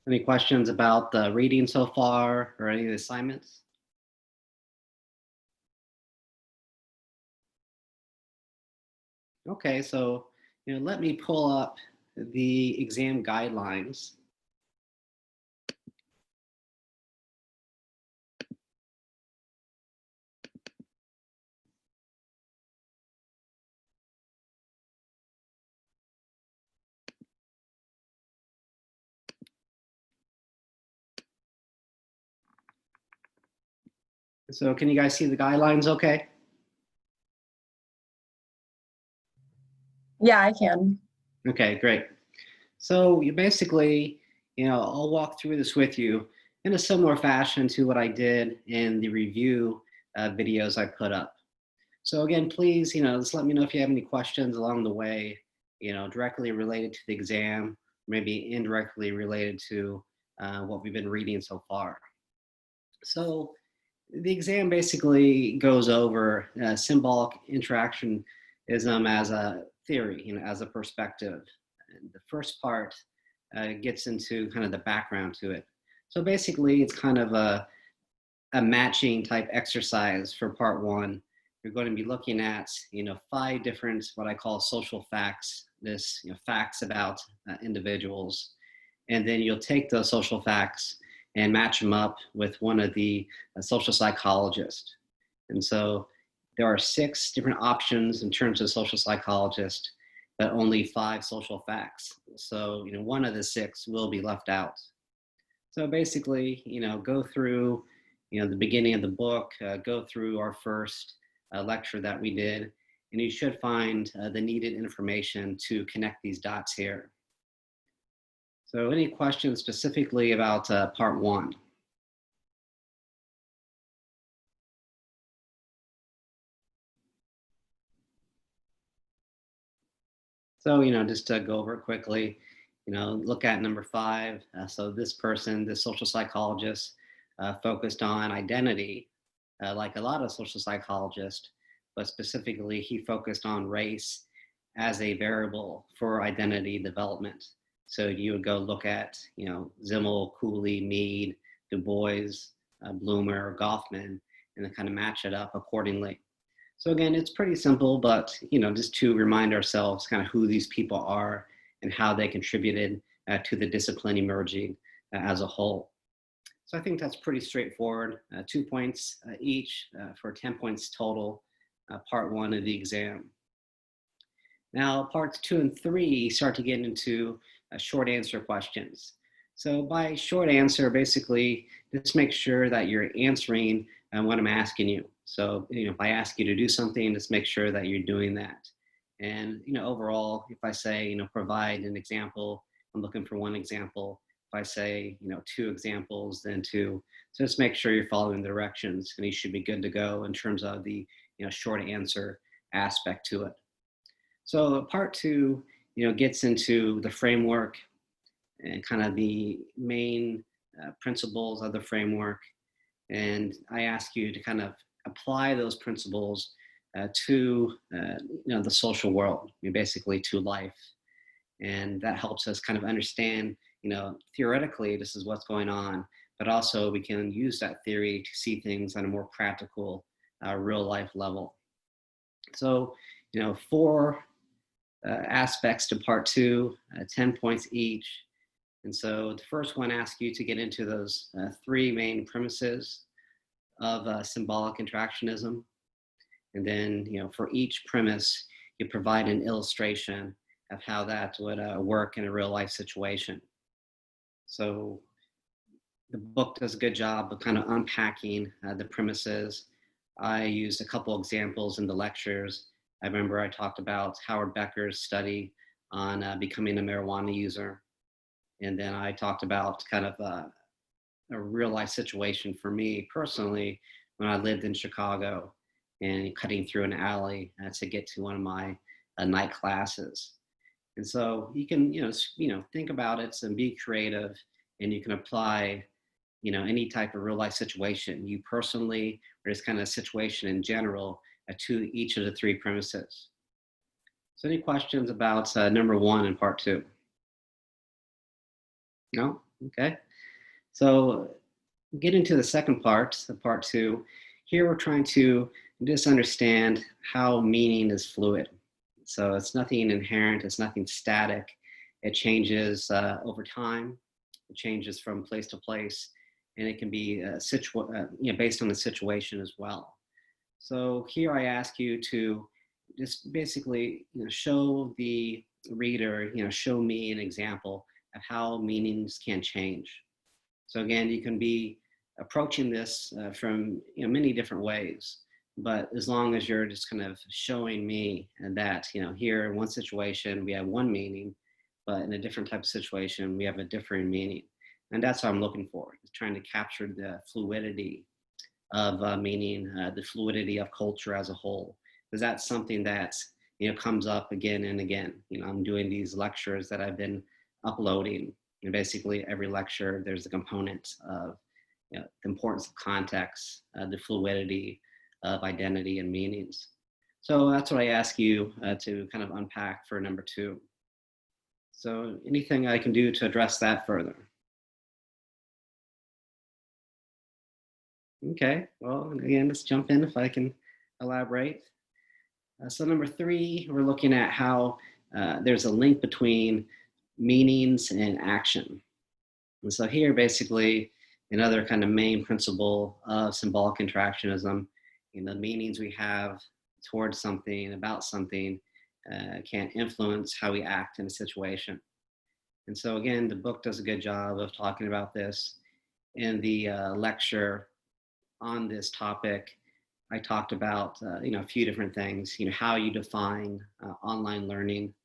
Any questions about the reading so far or any of the assignments? Okay, so let me pull up the exam guidelines. So can you guys see the guidelines okay? Yeah, I can. Okay, great. So you basically, I'll walk through this with you in a similar fashion to what I did in the review videos I put up. So again, please, just let me know if you have any questions along the way, directly related to the exam, maybe indirectly related to what we've been reading so far. So the exam basically goes over symbolic interactionism as a theory, as a perspective. And the first part gets into kind of the background to it. So basically, it's kind of a matching type exercise for part one. You're going to be looking at, five different what I call social facts. This, facts about individuals, and then you'll take those social facts and match them up with one of the social psychologists. And so there are six different options in terms of social psychologist, but only five social facts. So, one of the six will be left out. So basically, go through, the beginning of the book, go through our first lecture that we did, and you should find the needed information to connect these dots here. So any questions specifically about part one? So, just to go over it quickly, look at number five. So this person, this social psychologist, focused on identity, like a lot of social psychologists, but specifically he focused on race as a variable for identity development. So you would go look at, Zimmel, Cooley, Mead, Du Bois, Bloomer, Goffman, and then kind of match it up accordingly. So again, it's pretty simple, but just to remind ourselves kind of who these people are and how they contributed to the discipline emerging as a whole. So I think that's pretty straightforward. 2 points each for 10 points total, part one of the exam. Now, parts two and three start to get into short answer questions. So by short answer, basically, just make sure that you're answering what I'm asking you. So, if I ask you to do something, just make sure that you're doing that. And, overall, if I say, provide an example, I'm looking for one example. If I say, two examples, then two. So just make sure you're following the directions and you should be good to go in terms of the, short answer aspect to it. So part two, gets into the framework and kind of the main principles of the framework. And I ask you to kind of apply those principles to, the social world, basically to life. And that helps us kind of understand, theoretically, this is what's going on, but also we can use that theory to see things on a more practical, real life level. So, four aspects to part two, 10 points each. And so the first one asks you to get into those three main premises of symbolic interactionism. And then, for each premise, you provide an illustration of how that would work in a real life situation. So the book does a good job of kind of unpacking the premises. I used a couple examples in the lectures. I remember I talked about Howard Becker's study on becoming a marijuana user. And then I talked about kind of a real life situation for me personally when I lived in Chicago and cutting through an alley to get to one of my night classes. And so you can, think about it and be creative, and you can apply, any type of real life situation, you personally, or this kind of situation in general, to each of the three premises. So any questions about number one and part two? No? Okay, so getting to the second part, the part two, here we're trying to just understand how meaning is fluid. So it's nothing inherent, it's nothing static. It changes over time, it changes from place to place, and it can be based on the situation as well. So here I ask you to just basically show the reader, show me an example of how meanings can change. So again, you can be approaching this from many different ways, but as long as you're just kind of showing me that here in one situation we have one meaning, but in a different type of situation we have a different meaning, and that's what I'm looking for. Trying to capture the fluidity of meaning, the fluidity of culture as a whole, because that's something that comes up again and again. I'm doing these lectures that I've been uploading, and basically every lecture there's a component of the importance of context, the fluidity of identity and meanings. So that's what I ask you to kind of unpack for number two. So anything I can do to address that further? Okay, well, again, let's jump in if I can elaborate. So number three, we're looking at how there's a link between meanings and action. And so here, basically, another kind of main principle of symbolic interactionism, the meanings we have towards something, about something, can influence how we act in a situation. And so again, the book does a good job of talking about this. In the lecture on this topic, I talked about a few different things. How you define online learning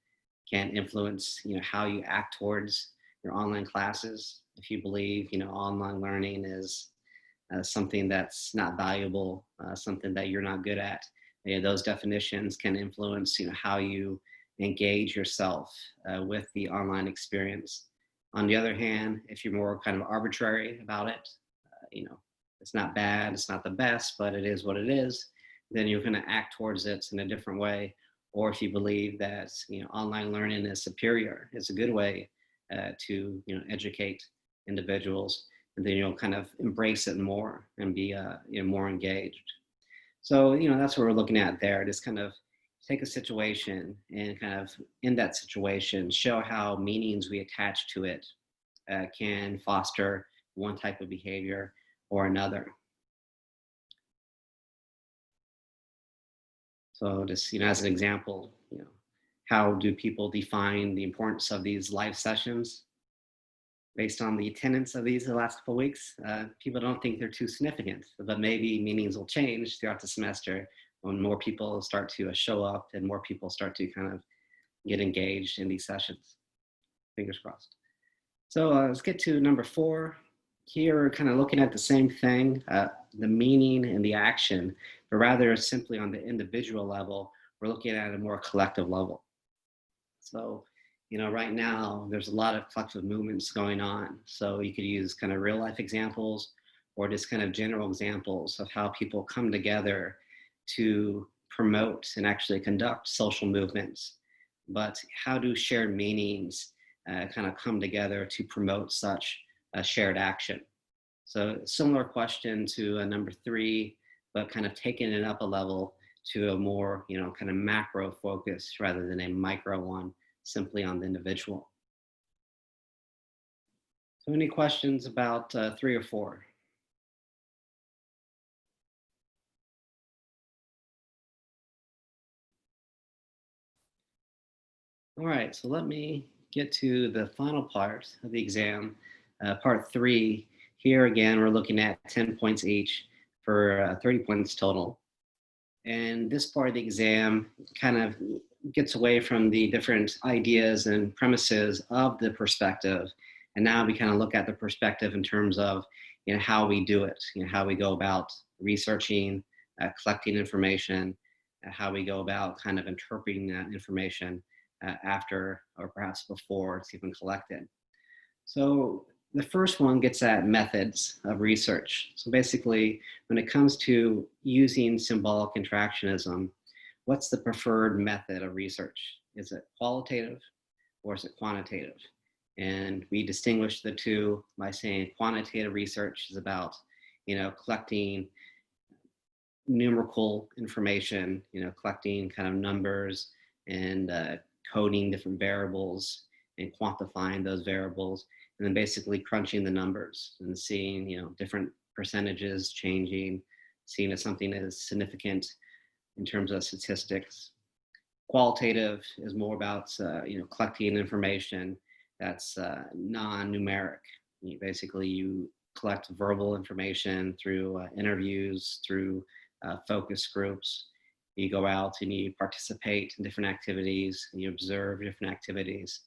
can influence how you act towards your online classes. If you believe online learning is something that's not valuable, something that you're not good at, those definitions can influence how you engage yourself with the online experience. On the other hand, if you're more kind of arbitrary about it, it's not bad, it's not the best, but it is what it is, then you're going to act towards it in a different way. Or if you believe that online learning is superior, it's a good way to educate individuals, and then you'll kind of embrace it more and be more engaged. So that's what we're looking at there. Just kind of take a situation and kind of in that situation show how meanings we attach to it can foster one type of behavior or another. So just as an example, how do people define the importance of these live sessions based on the attendance of these the last couple of weeks? People don't think they're too significant, but maybe meanings will change throughout the semester when more people start to show up and more people start to kind of get engaged in these sessions. Fingers crossed. So let's get to number four. Here we're kind of looking at the same thing, the meaning and the action, but rather simply on the individual level, we're looking at a more collective level. So, right now there's a lot of collective movements going on. So you could use kind of real life examples or just kind of general examples of how people come together to promote and actually conduct social movements. But how do shared meanings kind of come together to promote such a shared action? So similar question to number three, but kind of taking it up a level to a more, kind of macro focus rather than a micro one, simply on the individual. So any questions about three or four? All right, so let me get to the final part of the exam, part three. Here again, we're looking at 10 points each for 30 points total. And this part of the exam kind of gets away from the different ideas and premises of the perspective. And now we kind of look at the perspective in terms of how we do it, how we go about researching, collecting information, how we go about kind of interpreting that information after or perhaps before it's even collected. So the first one gets at methods of research. So basically, when it comes to using symbolic interactionism, what's the preferred method of research? Is it qualitative or is it quantitative? And we distinguish the two by saying quantitative research is about, collecting numerical information, collecting kind of numbers and coding different variables and quantifying those variables, and then basically crunching the numbers and seeing, different percentages changing, seeing if something is significant in terms of statistics. Qualitative is more about, collecting information that's non-numeric. Basically, you collect verbal information through interviews, through focus groups. You go out and you participate in different activities, and you observe different activities.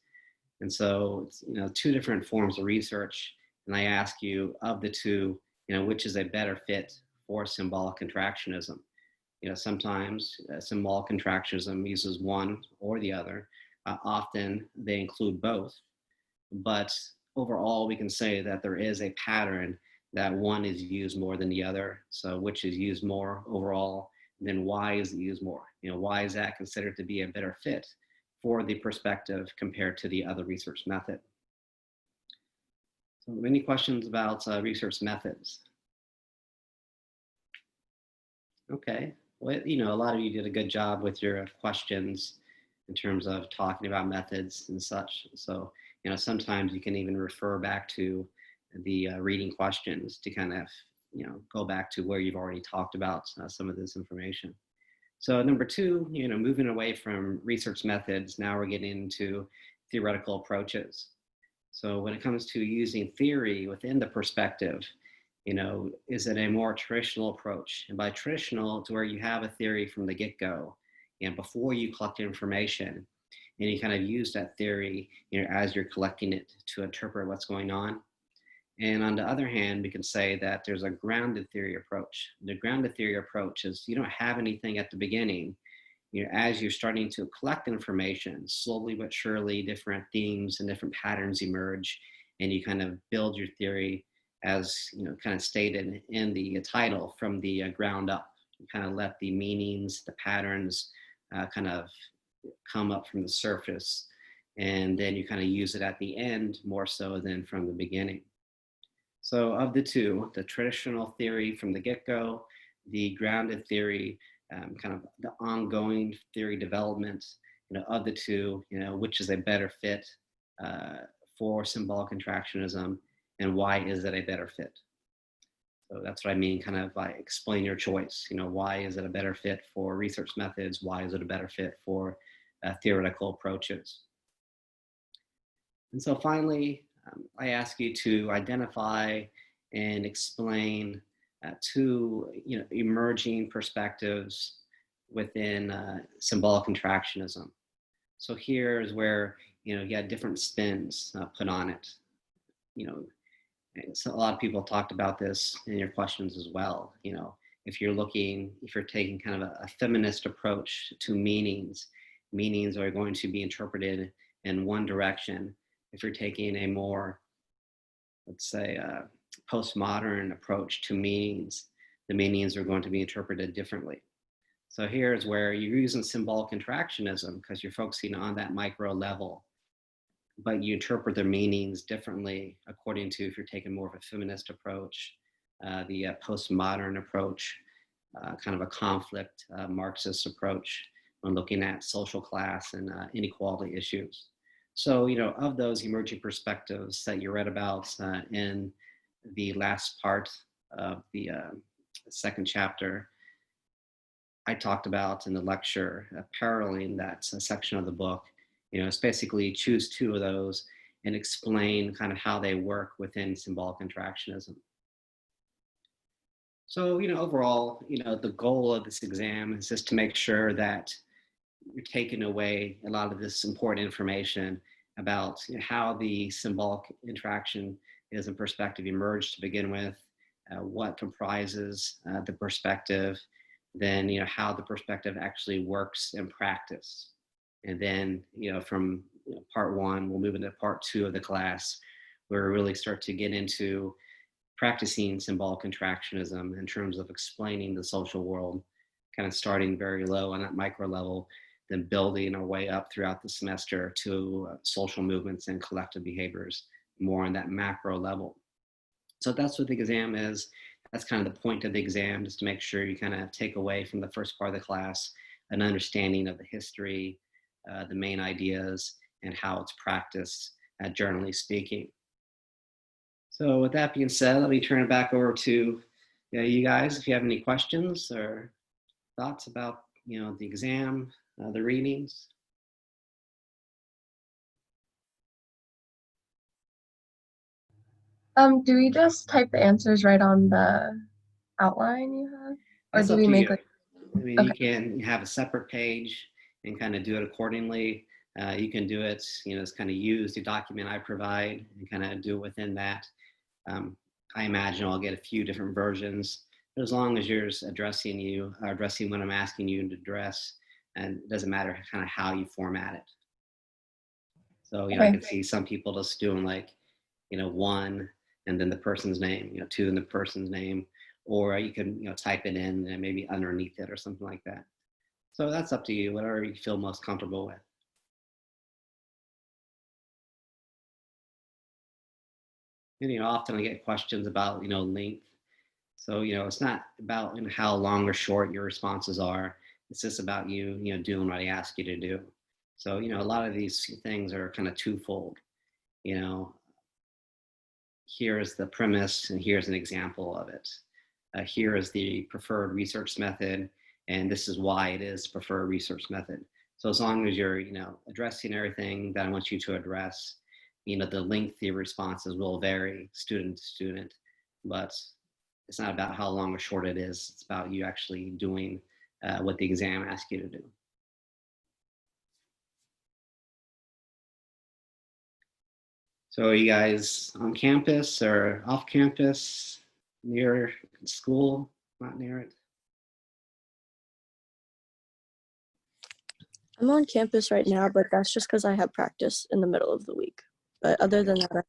And so, it's, two different forms of research. And I ask you, of the two, which is a better fit for symbolic contractionism? Sometimes symbolic contractionism uses one or the other. Often they include both. But overall, we can say that there is a pattern that one is used more than the other. So which is used more overall, then why is it used more? Why is that considered to be a better fit for the perspective compared to the other research method? So any questions about research methods? Okay, well, a lot of you did a good job with your questions in terms of talking about methods and such. So, sometimes you can even refer back to the reading questions to kind of, go back to where you've already talked about some of this information. So number two, moving away from research methods, now we're getting into theoretical approaches. So when it comes to using theory within the perspective, is it a more traditional approach? And by traditional, it's where you have a theory from the get-go, and before you collect information, and you kind of use that theory, as you're collecting it to interpret what's going on. And on the other hand, we can say that there's a grounded theory approach. The grounded theory approach is you don't have anything at the beginning. As you're starting to collect information, slowly but surely, different themes and different patterns emerge, and you kind of build your theory as kind of stated in the title, from the ground up. You kind of let the meanings, the patterns kind of come up from the surface, and then you kind of use it at the end more so than from the beginning. So of the two, the traditional theory from the get-go, the grounded theory, kind of the ongoing theory development, of the two, which is a better fit for symbolic contractionism, and why is it a better fit? So that's what I mean, kind of by explain your choice. Why is it a better fit for research methods? Why is it a better fit for theoretical approaches? And so finally, I ask you to identify and explain two emerging perspectives within symbolic contractionism. So here is where you had different spins put on it. So a lot of people talked about this in your questions as well. If you're taking kind of a feminist approach to meanings are going to be interpreted in one direction. If you're taking a more, let's say, postmodern approach to meanings, the meanings are going to be interpreted differently. So here's where you're using symbolic contractionism because you're focusing on that micro level, but you interpret the meanings differently according to if you're taking more of a feminist approach, the postmodern approach, kind of a conflict Marxist approach when looking at social class and inequality issues. So, of those emerging perspectives that you read about in the last part of the second chapter, I talked about in the lecture, paralleling that section of the book. It's basically choose two of those and explain kind of how they work within symbolic contractionism. So, overall, the goal of this exam is just to make sure that you're taking away a lot of this important information about how the symbolic interaction is in perspective emerged to begin with, what comprises the perspective, then how the perspective actually works in practice. And then from part one, we'll move into part two of the class, where we really start to get into practicing symbolic contractionism in terms of explaining the social world, kind of starting very low on that micro level, then building our way up throughout the semester to social movements and collective behaviors more on that macro level. So that's what the exam is. That's kind of the point of the exam, just to make sure you kind of take away from the first part of the class an understanding of the history, the main ideas, and how it's practiced, generally speaking. So with that being said, let me turn it back over to you guys if you have any questions or thoughts about the exam, the readings. Do we just type the answers right on the outline you have? Or That's do up we to make you. like, I mean, you okay, can have a separate page and kind of do it accordingly. You can do it, just kind of use the document I provide and kind of do it within that. I imagine I'll get a few different versions, but as long as you're addressing what I'm asking you to address, and it doesn't matter kind of how you format it. So, I okay, can see some people just doing like, one and then the person's name, two and the person's name, or you can, type it in and maybe underneath it or something like that. So that's up to you, whatever you feel most comfortable with. And, often I get questions about, length. So, it's not about how long or short your responses are. It's just about you, doing what I ask you to do. So, a lot of these things are kind of twofold. You know, here's the premise and here's an example of it. Here is the preferred research method, and this is why it is preferred research method. So as long as you're, addressing everything that I want you to address, the length of your responses will vary student to student, but it's not about how long or short it is. It's about you actually doing what the exam asks you to do. So are you guys on campus or off campus, near school, not near it? I'm on campus right now, but that's just because I have practice in the middle of the week. But other than that,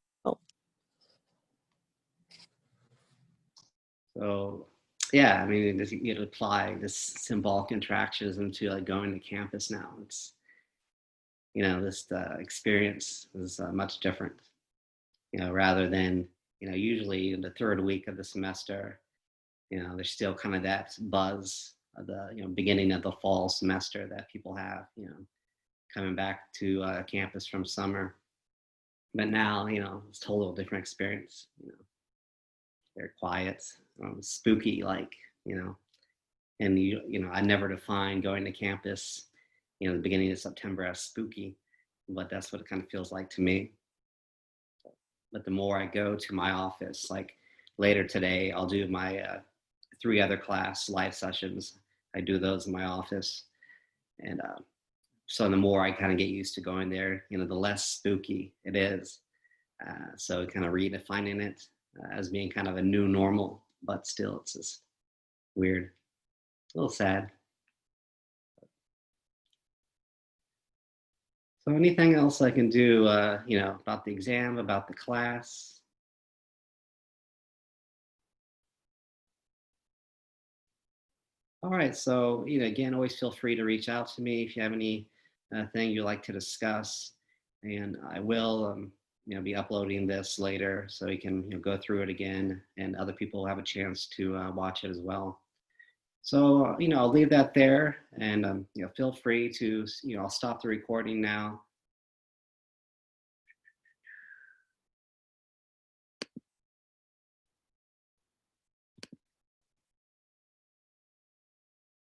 So yeah, I mean, you apply this symbolic interactions into like going to campus now. It's, this experience is much different, rather than, usually in the third week of the semester, there's still kind of that buzz of the, beginning of the fall semester that people have, coming back to campus from summer. But now, it's a total different experience, very quiet, spooky, like, and I never defined going to campus, the beginning of September as spooky, but that's what it kind of feels like to me. But the more I go to my office, like later today, I'll do my 3 other class live sessions. I do those in my office. And so the more I kind of get used to going there, the less spooky it is. So kind of redefining it as being kind of a new normal, but still it's just weird, a little sad. So anything else I can do, about the exam, about the class? All right, so, again, always feel free to reach out to me if you have any thing you'd like to discuss. And I will, be uploading this later so you can, go through it again and other people will have a chance to watch it as well. So, I'll leave that there and, feel free to, I'll stop the recording now